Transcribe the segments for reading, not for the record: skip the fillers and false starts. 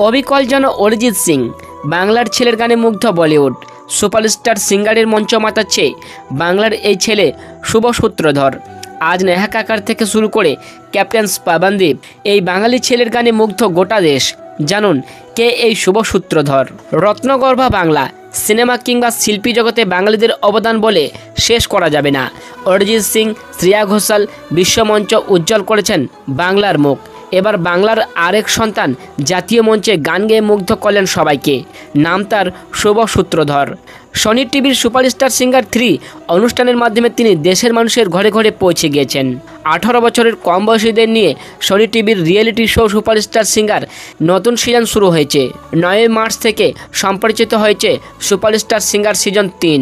অবিকল যেন অরিজিৎ সিং, বাংলার ছেলের গানে মুগ্ধ বলিউড। সুপারস্টার সিঙ্গারের মঞ্চ মাতাচ্ছে বাংলার এই ছেলে শুভ সূত্রধর। আজ নেহা কাকার থেকে শুরু করে ক্যাপ্টেন পাবন্দীপ, এই বাঙালি ছেলের গানে মুগ্ধ গোটা দেশ। জানুন কে এই শুভ সূত্রধর। রত্নগর্ভা বাংলা সিনেমা কিংবা শিল্পী জগতে বাঙালিদের অবদান বলে শেষ করা যাবে না। অরিজিৎ সিং, শ্রেয়া ঘোষাল বিশ্বমঞ্চ উজ্জ্বল করেছেন বাংলার মুখ। এবার বাংলার আরেক সন্তান জাতীয় মঞ্চে গান গেয়ে মুগ্ধ করলেন সবাইকে। নাম তার শুভ সূত্রধর। সনি টিভির সুপারস্টার সিঙ্গার 3 অনুষ্ঠানের মাধ্যমে তিনি দেশের মানুষের ঘরে ঘরে পৌঁছে গিয়েছেন। 18 বছরের কম বয়সীদের নিয়ে সনি টিভির রিয়েলিটি শো সুপারস্টার সিঙ্গার নতুন সিজন শুরু হয়েছে। 9 মার্চ থেকে সম্প্রচারিত হয়েছে সুপারস্টার সিঙ্গার সিজন 3।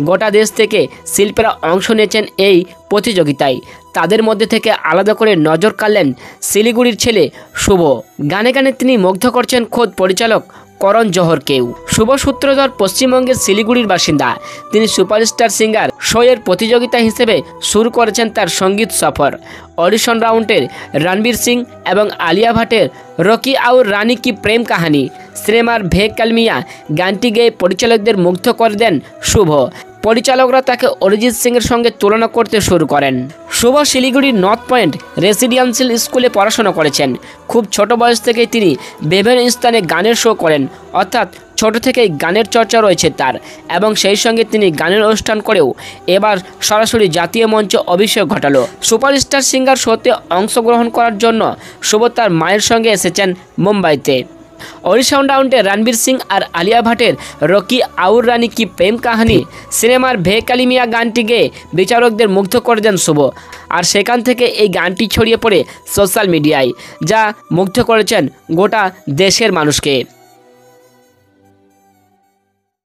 গোটা দেশ থেকে শিল্পীরা অংশ নিয়েছেন এই প্রতিযোগিতায়। তাদের মধ্যে থেকে আলাদা করে নজর কাড়লেন শিলিগুড়ির ছেলে শুভ। গানে গানে তিনি মুগ্ধ করছেন খোদ পরিচালক করণ জোহরকেও। শুভ সূত্রধর পশ্চিমবঙ্গের শিলিগুড়ির বাসিন্দা। তিনি সুপারস্টার সিঙ্গার শো এর প্রতিযোগিতা হিসেবে শুরু করেছেন তার সঙ্গীত সফর। অডিশন রাউন্ডের রণবীর সিং এবং আলিয়া ভাটের রকি আউর রানী কি প্রেম কাহানি, সিনেমার ভে কালমিয়া গানটি গেয়ে পরিচালকদের মুগ্ধ করে দেন শুভ। পরিচালকরা তাকে অরিজিৎ সিংয়ের সঙ্গে তুলনা করতে শুরু করেন। শুভ শিলিগুড়ির নর্থ পয়েন্ট রেসিডেন্সিয়াল স্কুলে পড়াশোনা করেছেন। খুব ছোট বয়স থেকেই তিনি বিভিন্ন স্থানে গানের শো করেন, অর্থাৎ ছোট থেকেই গানের চর্চা রয়েছে তার, এবং সেই সঙ্গে তিনি গানের অনুষ্ঠান করেও এবার সরাসরি জাতীয় মঞ্চে অভিষেক ঘটালো। সুপারস্টার সিঙ্গার শোতে অংশগ্রহণ করার জন্য শুভ তার মায়ের সঙ্গে এসেছেন মুম্বাইতে। অডিশন রাউন্ডে রণবীর সিং আর আলিয়া ভাটের রকি আউর রানী কি প্রেম কাহানি সিনেমার ভে কালিমিয়া গানটি গেয়ে বিচারকদের মুগ্ধ করে দেন শুভ। আর সেখান থেকে এই গানটি ছড়িয়ে পড়ে সোশ্যাল মিডিয়ায়, যা মুগ্ধ করেছেন গোটা দেশের মানুষকে।